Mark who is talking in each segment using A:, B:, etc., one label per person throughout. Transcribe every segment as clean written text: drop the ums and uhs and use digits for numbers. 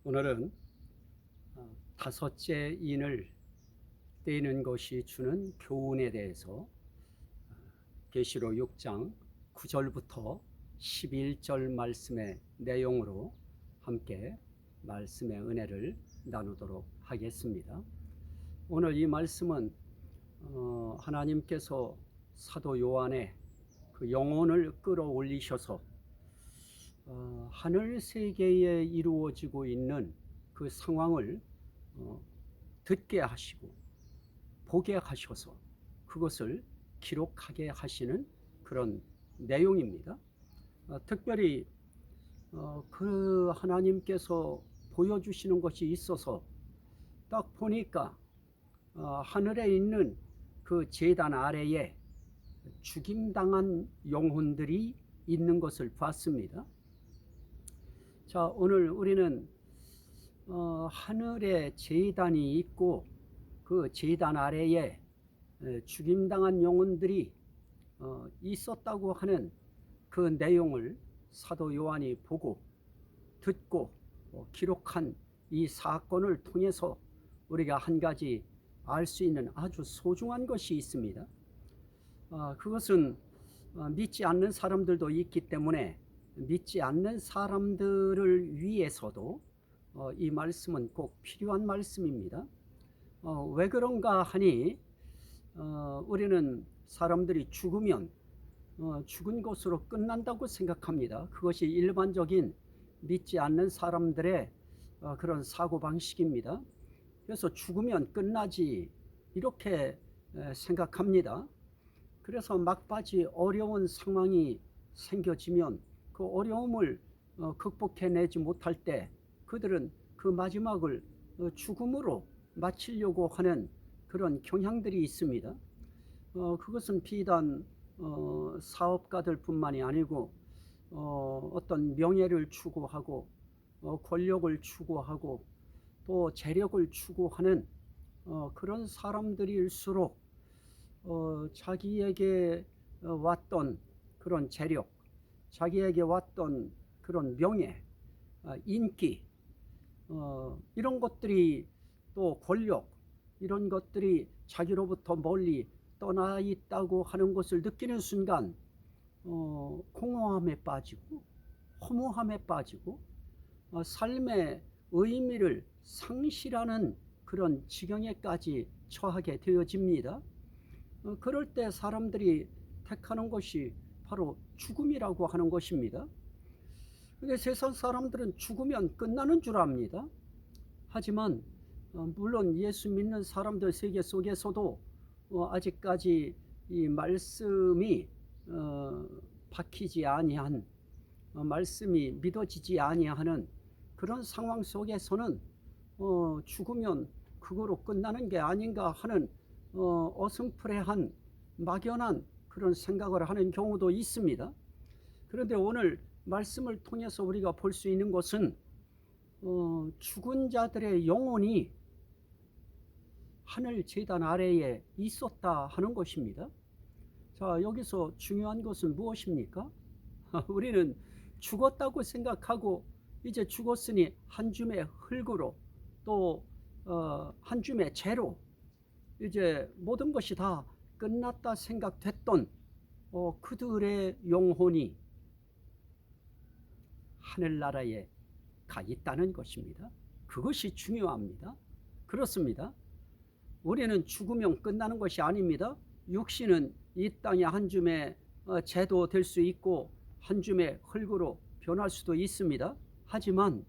A: 오늘은 다섯째 인을 떼는 것이 주는 교훈에 대해서 계시록 6장 9절부터 11절 말씀의 내용으로 함께 말씀의 은혜를 나누도록 하겠습니다. 오늘 이 말씀은 하나님께서 사도 요한의 그 영혼을 끌어올리셔서 하늘 세계에 이루어지고 있는 그 상황을 듣게 하시고 보게 하셔서 그것을 기록하게 하시는 그런 내용입니다. 특별히 그 하나님께서 보여주시는 것이 있어서 딱 보니까 하늘에 있는 그 제단 아래에 죽임당한 영혼들이 있는 것을 봤습니다. 자, 오늘 우리는 하늘에 제단이 있고 그 제단 아래에 죽임당한 영혼들이 있었다고 하는 그 내용을 사도 요한이 보고 듣고 기록한 이 사건을 통해서 우리가 한 가지 알 수 있는 아주 소중한 것이 있습니다. 그것은 믿지 않는 사람들도 있기 때문에 믿지 않는 사람들을 위해서도 이 말씀은 꼭 필요한 말씀입니다. 왜 그런가 하니 우리는 사람들이 죽으면 죽은 것으로 끝난다고 생각합니다. 그것이 일반적인 믿지 않는 사람들의 그런 사고방식입니다. 그래서 죽으면 끝나지 이렇게 생각합니다. 그래서 막바지 어려운 상황이 생겨지면 그 어려움을 극복해내지 못할 때 그들은 그 마지막을 죽음으로 마치려고 하는 그런 경향들이 있습니다. 그것은 비단 사업가들 뿐만이 아니고 어떤 명예를 추구하고 권력을 추구하고 또 재력을 추구하는 그런 사람들일수록 자기에게 왔던 그런 재력, 자기에게 왔던 그런 명예, 인기, 이런 것들이 또 권력, 이런 것들이 자기로부터 멀리 떠나 있다고 하는 것을 느끼는 순간 공허함에 빠지고 허무함에 빠지고 삶의 의미를 상실하는 그런 지경에까지 처하게 되어집니다. 그럴 때 사람들이 택하는 것이 바로 죽음이라고 하는 것입니다. 근데 세상 사람들은 죽으면 끝나는 줄 압니다. 하지만 물론 예수 믿는 사람들 세계 속에서도 아직까지 이 말씀이 박히지 아니한, 말씀이 믿어지지 아니하는 그런 상황 속에서는 죽으면 그거로 끝나는 게 아닌가 하는 어슴푸레한 막연한 그런 생각을 하는 경우도 있습니다. 그런데 오늘 말씀을 통해서 우리가 볼 수 있는 것은 죽은 자들의 영혼이 하늘 제단 아래에 있었다 하는 것입니다. 자, 여기서 중요한 것은 무엇입니까? 우리는 죽었다고 생각하고 이제 죽었으니 한 줌의 흙으로 또 한 줌의 재로 이제 모든 것이 다 끝났다 생각됐던 그들의 영혼이 하늘나라에 가 있다는 것입니다. 그것이 중요합니다. 그렇습니다. 우리는 죽으면 끝나는 것이 아닙니다. 육신은 이 땅의 한 줌의 재도 될 수 있고 한 줌의 흙으로 변할 수도 있습니다. 하지만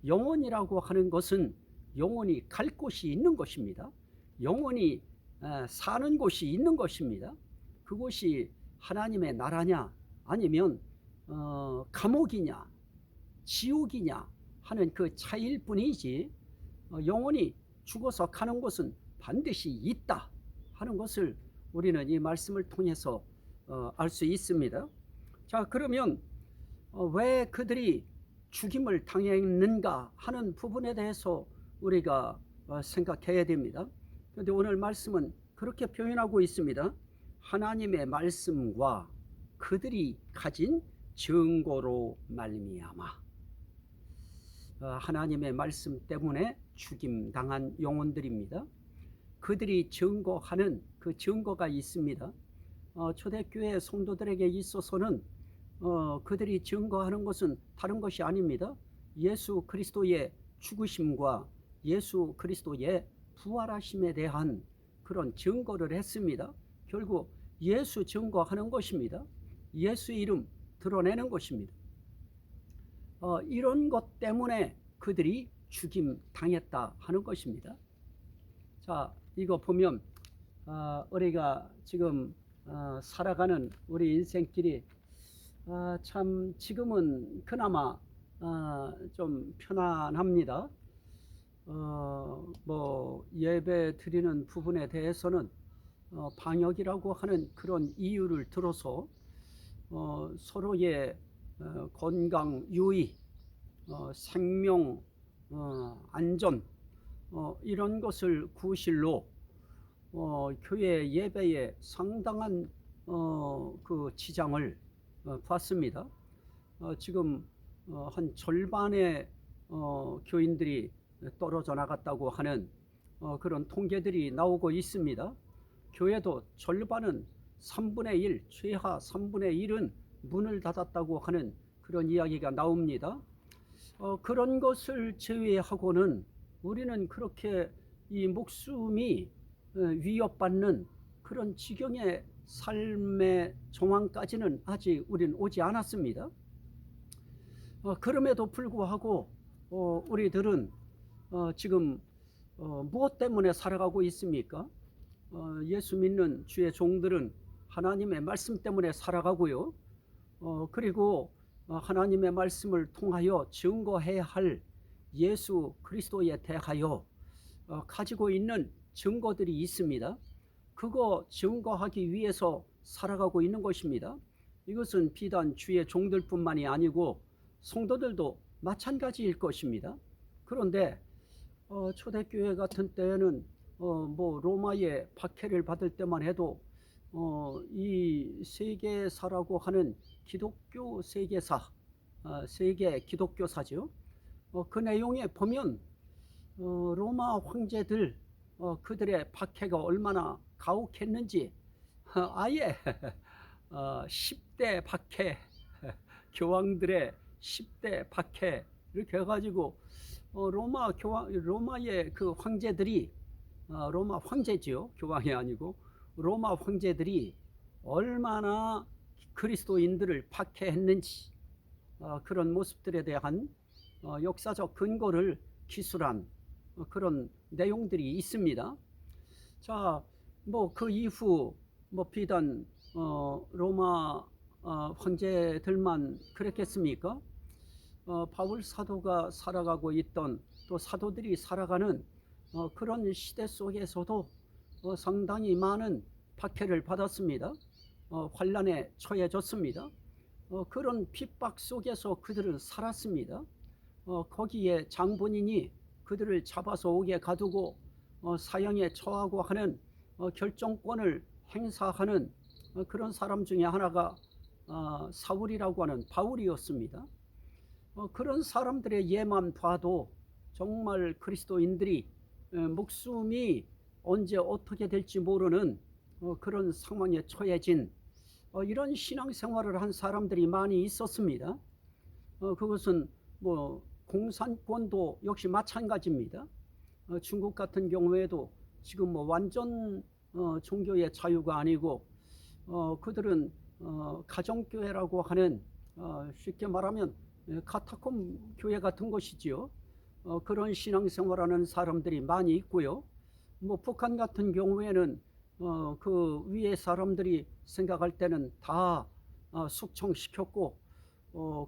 A: 영혼이라고 하는 것은 영혼이 갈 곳이 있는 것입니다. 영혼이 사는 곳이 있는 것입니다. 그곳이 하나님의 나라냐 아니면 감옥이냐 지옥이냐 하는 그 차이일 뿐이지 영혼이 죽어서 가는 곳은 반드시 있다 하는 것을 우리는 이 말씀을 통해서 알 수 있습니다. 자, 그러면 왜 그들이 죽임을 당했는가 하는 부분에 대해서 우리가 생각해야 됩니다. 그런데 오늘 말씀은 그렇게 표현하고 있습니다. 하나님의 말씀과 그들이 가진 증거로 말미암아. 하나님의 말씀 때문에 죽임당한 영혼들입니다. 그들이 증거하는 그 증거가 있습니다. 초대교회 성도들에게 있어서는 그들이 증거하는 것은 다른 것이 아닙니다. 예수 그리스도의 죽으심과 예수 그리스도의 부활하심에 대한 그런 증거를 했습니다. 결국 예수 증거하는 것입니다. 예수 이름 드러내는 것입니다. 이런 것 때문에 그들이 죽임 당했다 하는 것입니다. 자, 이거 보면 우리가 지금 살아가는 우리 인생길이 참 지금은 그나마 좀 편안합니다. 뭐 예배 드리는 부분에 대해서는 방역이라고 하는 그런 이유를 들어서 서로의 건강 유의, 생명 안전 이런 것을 구실로 교회 예배에 상당한 그 지장을 받습니다. 지금 한 절반의 교인들이 떨어져 나갔다고 하는 그런 통계들이 나오고 있습니다. 교회도 절반은 3분의 1, 최하 3분의 1은 문을 닫았다고 하는 그런 이야기가 나옵니다. 그런 것을 제외하고는 우리는 그렇게 이 목숨이 위협받는 그런 지경의 삶의 정황까지는 아직 우리는 오지 않았습니다. 그럼에도 불구하고 우리들은 지금 무엇 때문에 살아가고 있습니까? 예수 믿는 주의 종들은 하나님의 말씀 때문에 살아가고요. 그리고 하나님의 말씀을 통하여 증거해야 할 예수 그리스도에 대하여 가지고 있는 증거들이 있습니다. 그거 증거하기 위해서 살아가고 있는 것입니다. 이것은 비단 주의 종들뿐만이 아니고 성도들도 마찬가지일 것입니다. 그런데 초대교회 같은 때에는 뭐 로마의 박해를 받을 때만 해도 이 세계사라고 하는 기독교 세계사, 세계 기독교사죠. 그 내용에 보면 로마 황제들 그들의 박해가 얼마나 가혹했는지 아예 10대 박해, 교황들의 10대 박해 이렇게 해가지고 로마의 그 황제들이 로마 황제지요, 교황이 아니고 로마 황제들이 얼마나 그리스도인들을 박해했는지 그런 모습들에 대한 역사적 근거를 기술한 그런 내용들이 있습니다. 자, 뭐 그 이후 뭐 비단 로마 황제들만 그랬겠습니까? 바울 사도가 살아가고 있던 또 사도들이 살아가는 그런 시대 속에서도 상당히 많은 박해를 받았습니다. 환난에 처해졌습니다. 그런 핍박 속에서 그들은 살았습니다. 거기에 장본인이 그들을 잡아서 옥에 가두고 사형에 처하고 하는 결정권을 행사하는 그런 사람 중에 하나가 사울이라고 하는 바울이었습니다. 그런 사람들의 예만 봐도 정말 그리스도인들이 목숨이 언제 어떻게 될지 모르는 그런 상황에 처해진 이런 신앙생활을 한 사람들이 많이 있었습니다. 그것은 뭐 공산권도 역시 마찬가지입니다. 중국 같은 경우에도 지금 뭐 완전 종교의 자유가 아니고 그들은 가정교회라고 하는 쉽게 말하면 카타콤 교회 같은 것이지요. 그런 신앙생활하는 사람들이 많이 있고요. 뭐 북한 같은 경우에는 그 위에 사람들이 생각할 때는 다 숙청시켰고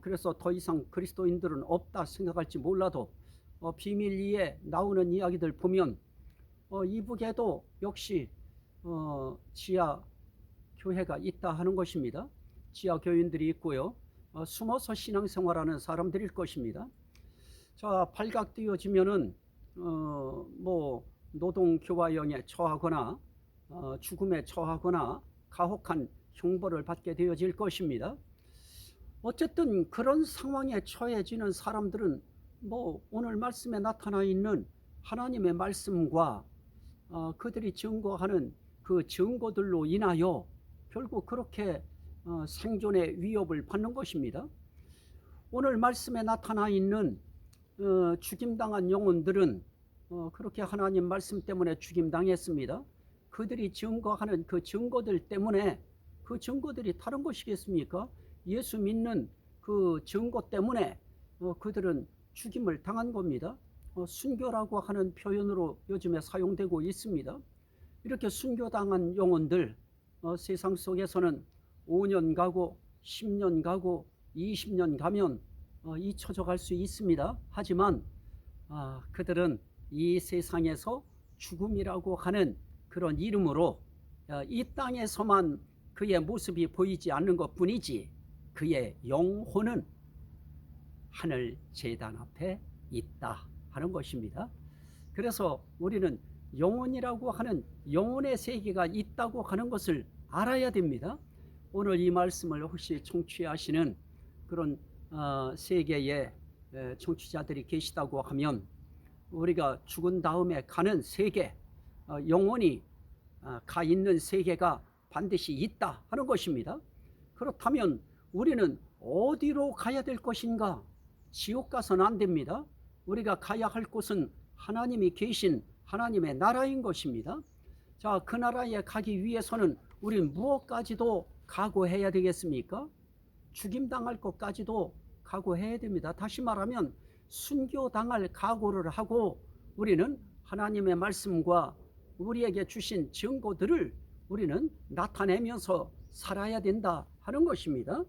A: 그래서 더 이상 그리스도인들은 없다 생각할지 몰라도 비밀리에 나오는 이야기들 보면 이북에도 역시 지하 교회가 있다 하는 것입니다. 지하 교인들이 있고요. 숨어서 신앙생활하는 사람들일 것입니다. 자, 발각되어지면은 뭐 노동교화형에 처하거나 죽음에 처하거나 가혹한 형벌을 받게 되어질 것입니다. 어쨌든 그런 상황에 처해지는 사람들은 오늘 말씀에 나타나 있는 하나님의 말씀과 그들이 증거하는 그 증거들로 인하여 결국 그렇게 생존의 위협을 받는 것입니다. 오늘 말씀에 나타나 있는 죽임당한 영혼들은 그렇게 하나님 말씀 때문에 죽임당했습니다. 그들이 증거하는 그 증거들 때문에, 그 증거들이 다른 것이겠습니까? 예수 믿는 그 증거 때문에 그들은 죽임을 당한 겁니다. 순교라고 하는 표현으로 요즘에 사용되고 있습니다. 이렇게 순교당한 영혼들, 세상 속에서는 5년 가고 10년 가고 20년 가면 잊혀져 갈 수 있습니다. 하지만 그들은 이 세상에서 죽음이라고 하는 그런 이름으로 이 땅에서만 그의 모습이 보이지 않는 것뿐이지 그의 영혼은 하늘 제단 앞에 있다 하는 것입니다. 그래서 우리는 영혼이라고 하는 영혼의 세계가 있다고 하는 것을 알아야 됩니다. 오늘 이 말씀을 혹시 청취하시는 그런 세계의 청취자들이 계시다고 하면 우리가 죽은 다음에 가는 세계, 영혼이 가 있는 세계가 반드시 있다 하는 것입니다. 그렇다면 우리는 어디로 가야 될 것인가? 지옥 가서는 안 됩니다. 우리가 가야 할 곳은 하나님이 계신 하나님의 나라인 것입니다. 자, 그 나라에 가기 위해서는 우리는 무엇까지도 각오해야 되겠습니까? 죽임당할 것까지도 각오해야 됩니다. 다시 말하면 순교당할 각오를 하고 우리는 하나님의 말씀과 우리에게 주신 증거들을 우리는 나타내면서 살아야 된다 하는 것입니다.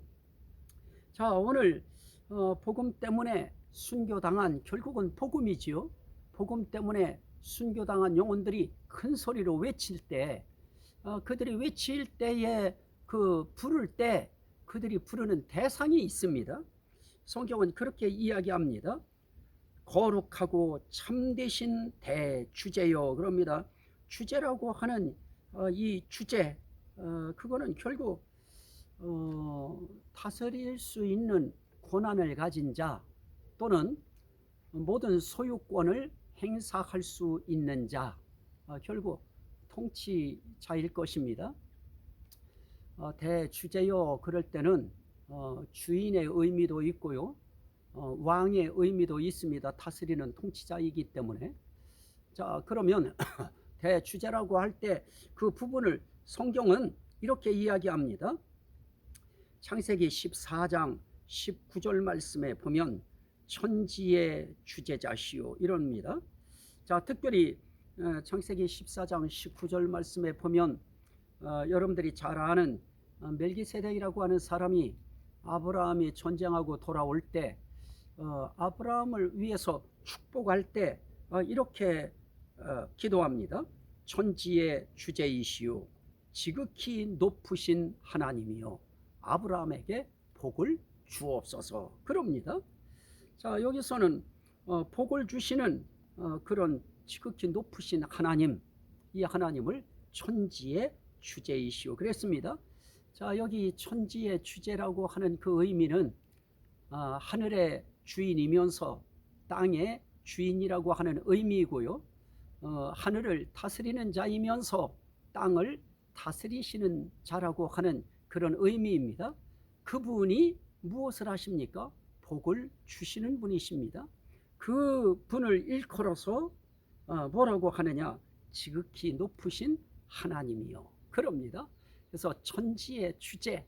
A: 자, 오늘 복음 때문에 순교당한, 결국은 복음이지요. 복음 때문에 순교당한 영혼들이 큰 소리로 외칠 때, 그들이 외칠 때에 부를 때 그들이 부르는 대상이 있습니다. 성경은 그렇게 이야기합니다. 거룩하고 참되신 대주제여 그럽니다. 주제라고 하는 이 주제, 그거는 결국 다스릴 수 있는 권한을 가진 자 또는 모든 소유권을 행사할 수 있는 자, 결국 통치자일 것입니다. 대주제여 그럴 때는 주인의 의미도 있고요, 왕의 의미도 있습니다. 다스리는 통치자이기 때문에. 자, 그러면 대주제라고 할 때 그 부분을 성경은 이렇게 이야기합니다. 창세기 14장 19절 말씀에 보면 천지의 주제자시오 이럽니다. 자, 특별히 창세기 14장 19절 말씀에 보면 여러분들이 잘 아는 멜기세덱이라고 하는 사람이 아브라함이 전쟁하고 돌아올 때 아브라함을 위해서 축복할 때 이렇게 기도합니다. 천지의 주제이시오 지극히 높으신 하나님이요 아브라함에게 복을 주옵소서 그럽니다. 자, 여기서는 복을 주시는 그런 지극히 높으신 하나님, 이 하나님을 천지의 주제이시오 그랬습니다. 자, 여기 천지의 주제라고 하는 그 의미는 하늘의 주인이면서 땅의 주인이라고 하는 의미이고요, 하늘을 다스리는 자이면서 땅을 다스리시는 자라고 하는 그런 의미입니다. 그분이 무엇을 하십니까? 복을 주시는 분이십니다. 그 분을 일컬어서 뭐라고 하느냐? 지극히 높으신 하나님이요 그럽니다. 그래서 천지의 주제,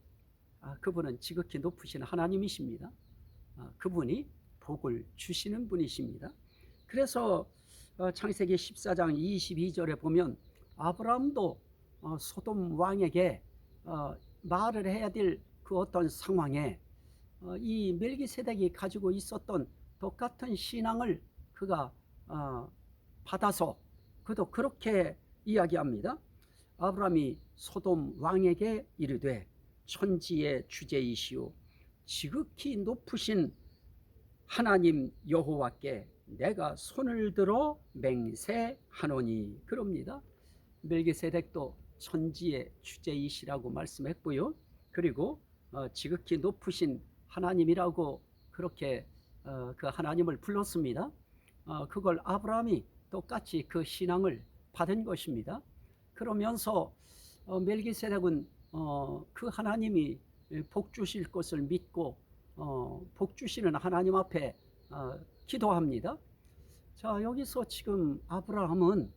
A: 그분은 지극히 높으신 하나님이십니다. 그분이 복을 주시는 분이십니다. 그래서 창세기 14장 22절에 보면 아브라함도 소돔 왕에게 말을 해야 될 그 어떤 상황에 이 멜기세덱이 가지고 있었던 똑같은 신앙을 그가 받아서 그도 그렇게 이야기합니다. 아브라함이 소돔 왕에게 이르되 천지의 주제이시오 지극히 높으신 하나님 여호와께 내가 손을 들어 맹세하노니 그럽니다. 멜기세덱도 천지의 주제이시라고 말씀했고요, 그리고 지극히 높으신 하나님이라고 그렇게 그 하나님을 불렀습니다. 그걸 아브라함이 똑같이 그 신앙을 받은 것입니다. 그러면서 멜기세덱은 그 하나님이 복 주실 것을 믿고 복 주시는 하나님 앞에 기도합니다. 자, 여기서 지금 아브라함은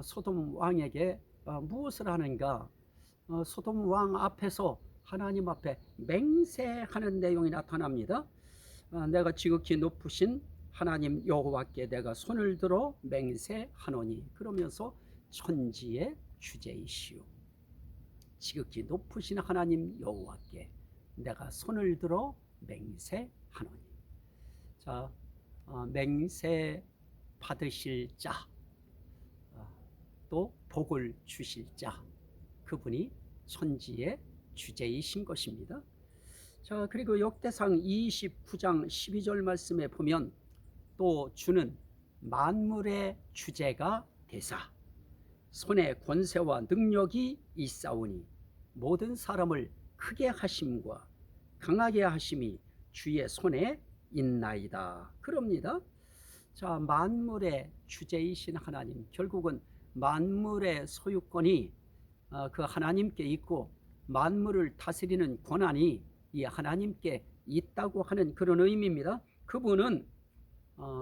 A: 소돔 왕에게 무엇을 하는가? 소돔 왕 앞에서 하나님 앞에 맹세하는 내용이 나타납니다. 내가 지극히 높으신 하나님 여호와께 내가 손을 들어 맹세하노니, 그러면서 천지의 주제이시오 지극히 높으신 하나님 여호와께 내가 손을 들어 맹세하노니. 자, 맹세 받으실 자, 또 복을 주실 자, 그분이 천지의 주제이신 것입니다. 자, 그리고 역대상 29장 12절 말씀에 보면 또 주는 만물의 주제가 되사 손에 권세와 능력이 있사오니 모든 사람을 크게 하심과 강하게 하심이 주의 손에 있나이다. 그럽니다. 자, 만물의 주제이신 하나님, 결국은 만물의 소유권이 그 하나님께 있고 만물을 다스리는 권한이 이 하나님께 있다고 하는 그런 의미입니다. 그분은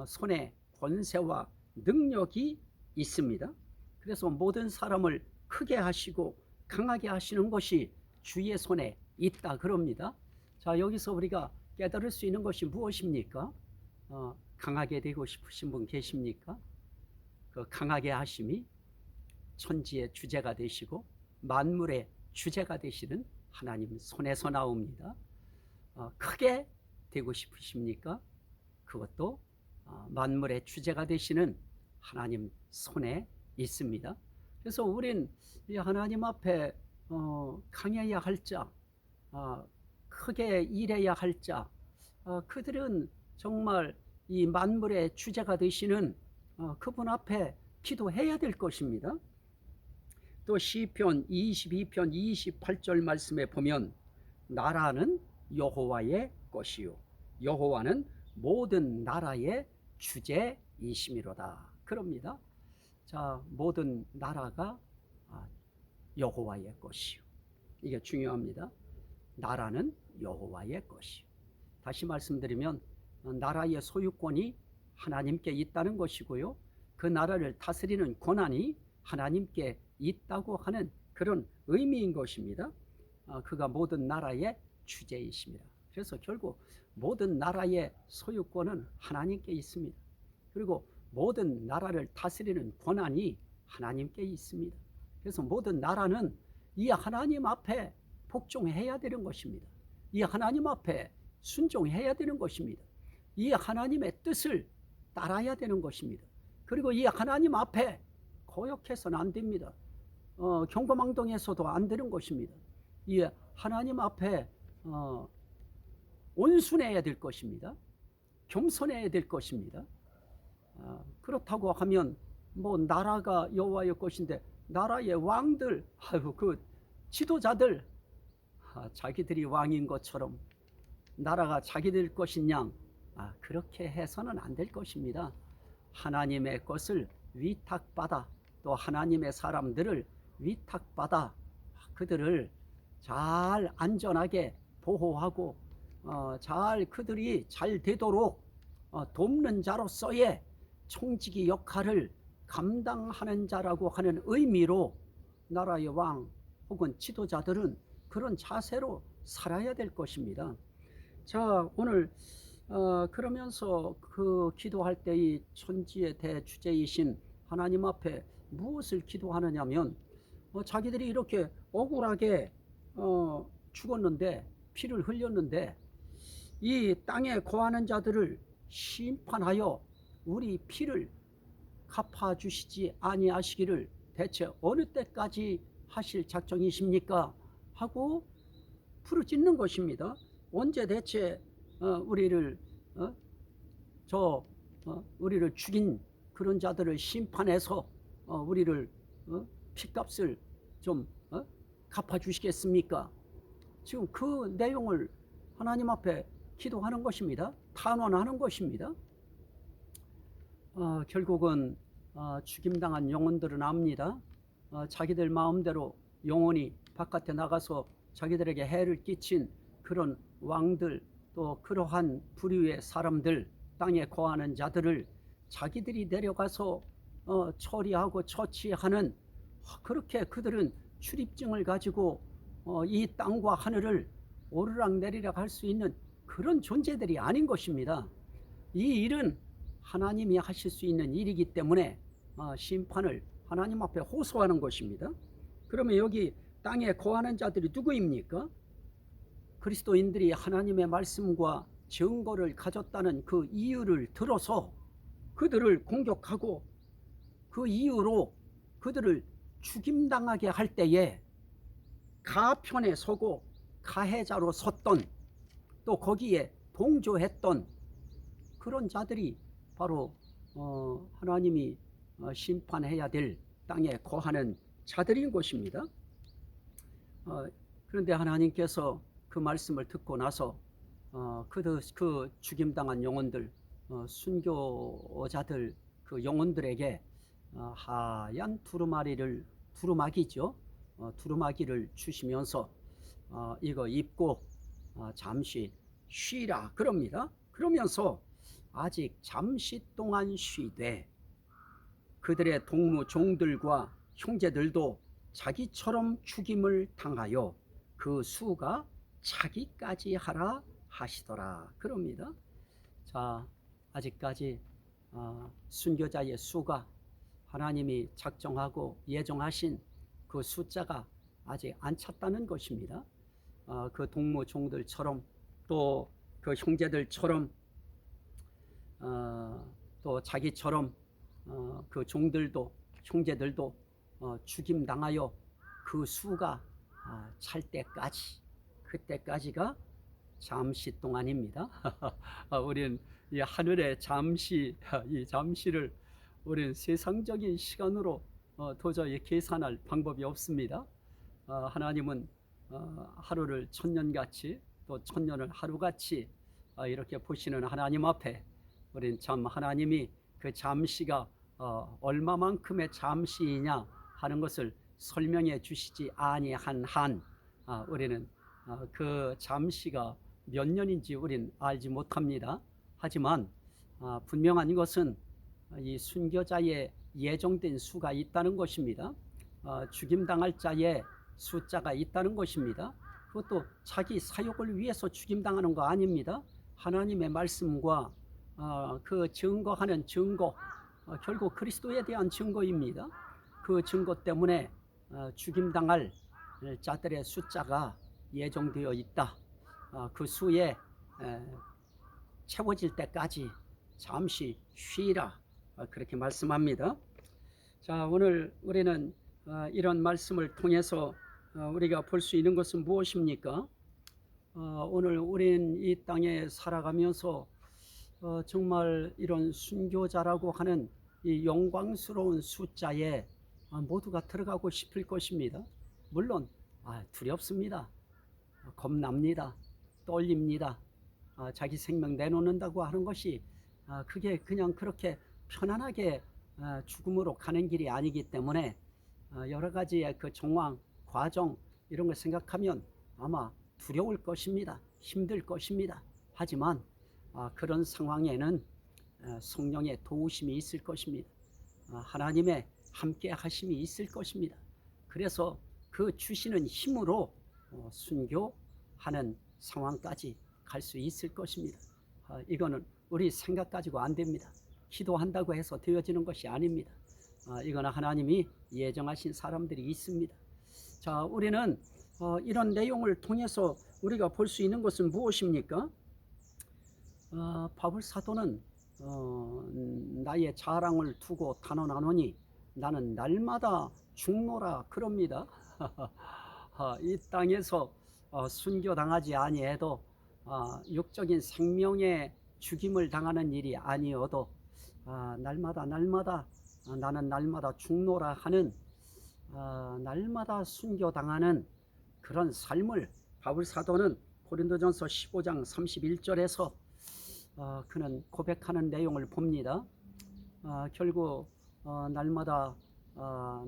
A: 손에 권세와 능력이 있습니다. 그래서 모든 사람을 크게 하시고 강하게 하시는 것이 주의 손에 있다 그럽니다. 자, 여기서 우리가 깨달을 수 있는 것이 무엇입니까? 강하게 되고 싶으신 분 계십니까? 그 강하게 하심이 천지의 주제가 되시고 만물의 주제가 되시는 하나님 손에서 나옵니다. 크게 되고 싶으십니까? 그것도 만물의 주제가 되시는 하나님 손에 있습니다. 그래서 우린 이 하나님 앞에 강해야 할 자, 크게 일해야 할 자, 그들은 정말 이 만물의 주제가 되시는 그분 앞에 기도해야 될 것입니다. 또 시편 22편 28절 말씀에 보면 나라는 여호와의 것이요 여호와는 모든 나라의 주제이심이로다 그럽니다. 자, 모든 나라가 여호와의 것이요, 이게 중요합니다. 나라는 여호와의 것이요. 다시 말씀드리면 나라의 소유권이 하나님께 있다는 것이고요, 그 나라를 다스리는 권한이 하나님께 있다고 하는 그런 의미인 것입니다. 그가 모든 나라의 주제이십니다. 그래서 결국 모든 나라의 소유권은 하나님께 있습니다. 그리고 모든 나라를 다스리는 권한이 하나님께 있습니다. 그래서 모든 나라는 이 하나님 앞에 복종해야 되는 것입니다. 이 하나님 앞에 순종해야 되는 것입니다. 이 하나님의 뜻을 따라야 되는 것입니다. 그리고 이 하나님 앞에 거역해서는 안 됩니다. 경거망동해서도 안 되는 것입니다. 이 하나님 앞에 온순해야 될 것입니다. 겸손해야 될 것입니다. 그렇다고 하면 뭐 나라가 여호와의 것인데 나라의 왕들, 그 지도자들 자기들이 왕인 것처럼 나라가 자기들 것인 양 그렇게 해서는 안 될 것입니다. 하나님의 것을 위탁받아 또 하나님의 사람들을 위탁받아 그들을 잘 안전하게 보호하고 잘 그들이 잘 되도록 돕는 자로서의 총직의 역할을 감당하는 자라고 하는 의미로 나라의 왕 혹은 지도자들은 그런 자세로 살아야 될 것입니다. 자, 오늘 그러면서 그 기도할 때 이 천지의 대주제이신 하나님 앞에 무엇을 기도하느냐면 자기들이 이렇게 억울하게 죽었는데 피를 흘렸는데 이 땅에 거하는 자들을 심판하여 우리 피를 갚아주시지 아니하시기를 대체 어느 때까지 하실 작정이십니까? 하고 부르짖는 것입니다. 언제 대체 우리를 우리를 죽인 그런 자들을 심판해서 우리를 피값을 좀 갚아주시겠습니까? 지금 그 내용을 하나님 앞에 기도하는 것입니다. 탄원하는 것입니다. 결국은 죽임당한 영혼들은 압니다. 자기들 마음대로 영혼이 바깥에 나가서 자기들에게 해를 끼친 그런 왕들, 또 그러한 부류의 사람들, 땅에 거하는 자들을 자기들이 내려가서 처리하고 처치하는, 그렇게 그들은 출입증을 가지고 이 땅과 하늘을 오르락내리락 할 수 있는 그런 존재들이 아닌 것입니다. 이 일은 하나님이 하실 수 있는 일이기 때문에 심판을 하나님 앞에 호소하는 것입니다. 그러면 여기 땅에 거하는 자들이 누구입니까? 그리스도인들이 하나님의 말씀과 증거를 가졌다는 그 이유를 들어서 그들을 공격하고 그 이유로 그들을 죽임당하게 할 때에 가편에 서고 가해자로 섰던, 또 거기에 동조했던 그런 자들이 바로 하나님이 심판해야 될 땅에 거하는 자들인 것입니다. 그런데 하나님께서 그 말씀을 듣고 나서 그 죽임당한 영혼들, 순교자들, 그 영혼들에게 하얀 두루마기죠. 두루마기를 주시면서 이거 입고 잠시 쉬라 그럽니다. 그러면서 아직 잠시 동안 쉬되 그들의 동무 종들과 형제들도 자기처럼 죽임을 당하여 그 수가 차기까지 하라 하시더라 그럽니다. 자, 아직까지 순교자의 수가 하나님이 작정하고 예정하신 그 숫자가 아직 안 찼다는 것입니다. 그 동무 종들처럼, 또 그 형제들처럼, 또 자기처럼 그 종들도, 형제들도 죽임당하여 그 수가 찰 때까지, 그때까지가 잠시 동안입니다. 우리는 이 하늘의 잠시, 이 잠시를 우리는 세상적인 시간으로 도저히 계산할 방법이 없습니다. 하나님은 하루를 천년같이, 또 천년을 하루같이 이렇게 보시는 하나님 앞에 우리는 참 하나님이 그 잠시가 얼마만큼의 잠시이냐 하는 것을 설명해 주시지 아니한 한 우리는 그 잠시가 몇 년인지 우린 알지 못합니다. 하지만 분명한 것은 이 순교자의 예정된 수가 있다는 것입니다. 죽임당할 자의 숫자가 있다는 것입니다. 그것도 자기 사욕을 위해서 죽임당하는 거 아닙니다. 하나님의 말씀과 그 증거하는 증거, 결국 그리스도에 대한 증거입니다. 그 증거 때문에 죽임당할 자들의 숫자가 예정되어 있다. 그 수에 채워질 때까지 잠시 쉬라, 그렇게 말씀합니다. 자, 오늘 우리는 이런 말씀을 통해서 우리가 볼 수 있는 것은 무엇입니까? 오늘 우린 이 땅에 살아가면서 정말 이런 순교자라고 하는 이 영광스러운 숫자에 모두가 들어가고 싶을 것입니다. 물론 두렵습니다. 겁납니다. 떨립니다. 자기 생명 내놓는다고 하는 것이 그게 그냥 그렇게 편안하게 죽음으로 가는 길이 아니기 때문에 여러 가지의 그 정황, 과정 이런 걸 생각하면 아마 두려울 것입니다. 힘들 것입니다. 하지만 그런 상황에는 성령의 도우심이 있을 것입니다. 하나님의 함께 하심이 있을 것입니다. 그래서 그 주시는 힘으로 순교하는 상황까지 갈 수 있을 것입니다. 이거는 우리 생각 가지고 안 됩니다. 기도한다고 해서 되어지는 것이 아닙니다. 이거는 하나님이 예정하신 사람들이 있습니다. 자, 우리는 이런 내용을 통해서 우리가 볼 수 있는 것은 무엇입니까? 바울 사도는 나의 자랑을 두고 단언하노니 나는 날마다 죽노라 그럽니다. 이 땅에서 순교당하지 아니해도 육적인 생명의 죽임을 당하는 일이 아니어도 날마다 나는 날마다 죽노라 하는 날마다 순교당하는 그런 삶을 바울 사도는 고린도전서 15장 31절에서 그는 고백하는 내용을 봅니다. 결국 날마다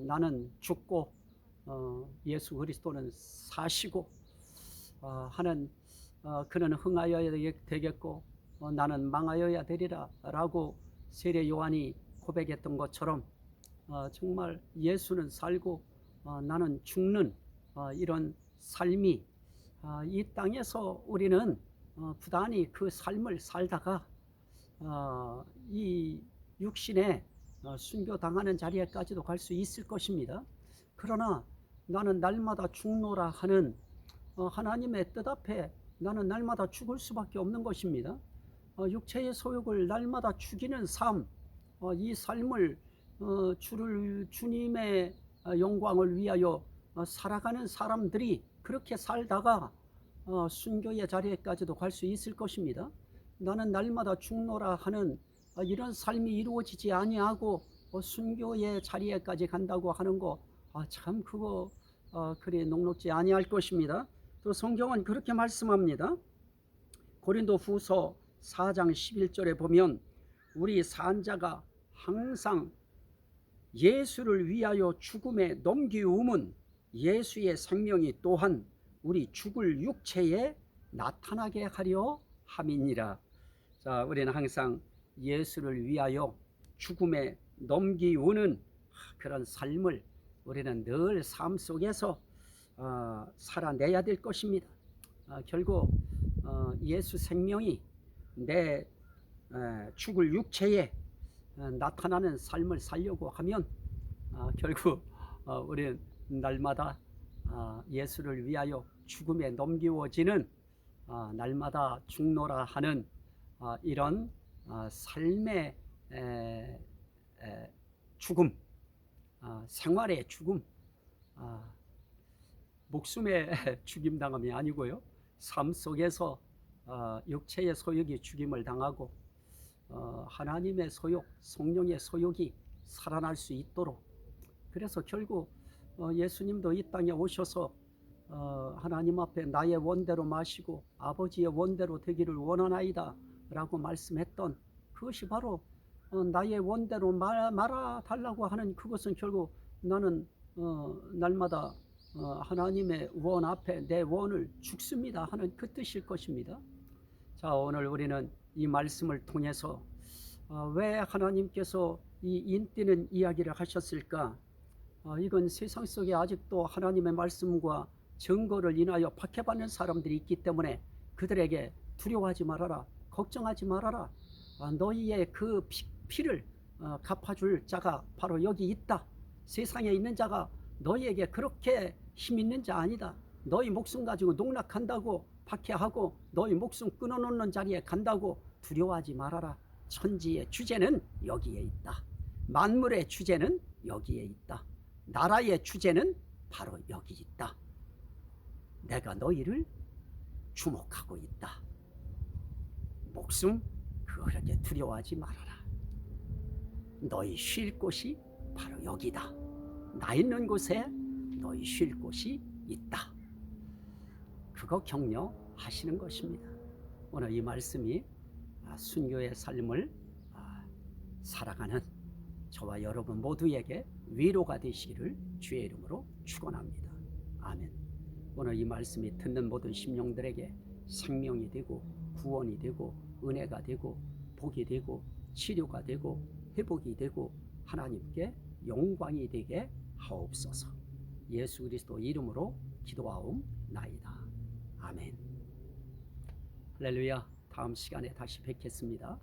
A: 나는 죽고 예수 그리스도는 사시고 하는 그는 흥하여야 되겠고 나는 망하여야 되리라 라고 세례 요한이 고백했던 것처럼 정말 예수는 살고 나는 죽는 이런 삶이 이 땅에서 우리는 부단히 그 삶을 살다가 이 육신에 순교당하는 자리에까지도 갈 수 있을 것입니다. 그러나 나는 날마다 죽노라 하는 하나님의 뜻 앞에 나는 날마다 죽을 수밖에 없는 것입니다. 육체의 소욕을 날마다 죽이는 삶, 이 삶을 주님의 영광을 위하여 살아가는 사람들이 그렇게 살다가 순교의 자리에까지도 갈 수 있을 것입니다. 나는 날마다 죽노라 하는 이런 삶이 이루어지지 아니하고 순교의 자리에까지 간다고 하는 거 참 그거 그리 녹록지 아니할 것입니다. 또 성경은 그렇게 말씀합니다. 고린도 후서 4장 11절에 보면 우리 산자가 항상 예수를 위하여 죽음에 넘기움은 예수의 생명이 또한 우리 죽을 육체에 나타나게 하려 함이니라. 자, 우리는 항상 예수를 위하여 죽음에 넘기우는 그런 삶을 우리는 늘 삶 속에서 살아내야 될 것입니다. 결국 예수 생명이 내 죽을 육체에 나타나는 삶을 살려고 하면 결국 우리는 날마다 예수를 위하여 죽음에 넘기워지는 날마다 죽노라 하는 이런 삶의 죽음, 생활의 죽음, 목숨의 죽임당함이 아니고요. 삶 속에서 육체의 소욕이 죽임을 당하고 하나님의 소욕, 성령의 소욕이 살아날 수 있도록, 그래서 결국 예수님도 이 땅에 오셔서 하나님 앞에 나의 원대로 마시고 아버지의 원대로 되기를 원하나이다 라고 말씀했던 그것이 바로 나의 원대로 말아달라고 하는 그것은 결국 나는 날마다 하나님의 원 앞에 내 원을 죽습니다 하는 그 뜻일 것입니다. 자, 오늘 우리는 이 말씀을 통해서 왜 하나님께서 이 인뛰는 이야기를 하셨을까? 이건 세상 속에 아직도 하나님의 말씀과 증거를 인하여 박해받는 사람들이 있기 때문에 그들에게 두려워하지 말아라, 걱정하지 말아라, 너희의 그 피를 갚아줄 자가 바로 여기 있다. 세상에 있는 자가 너희에게 그렇게 힘 있는 자 아니다. 너희 목숨 가지고 농락한다고 박해하고 너희 목숨 끊어놓는 자리에 간다고 두려워하지 말아라. 천지의 주제는 여기에 있다. 만물의 주제는 여기에 있다. 나라의 주제는 바로 여기 있다. 내가 너희를 주목하고 있다. 목숨 그렇게 두려워하지 말아라. 너희 쉴 곳이 바로 여기다. 나 있는 곳에 너희 쉴 곳이 있다. 그거 격려하시는 것입니다. 오늘 이 말씀이 순교의 삶을 살아가는 저와 여러분 모두에게 위로가 되시기를 주의 이름으로 축원합니다. 아멘. 오늘 이 말씀이 듣는 모든 심령들에게 생명이 되고 구원이 되고 은혜가 되고 복이 되고 치료가 되고 회복이 되고 하나님께 영광이 되게 하옵소서. 예수 그리스도 이름으로 기도하옵나이다. 아멘. 할렐루야. 다음 시간에 다시 뵙겠습니다.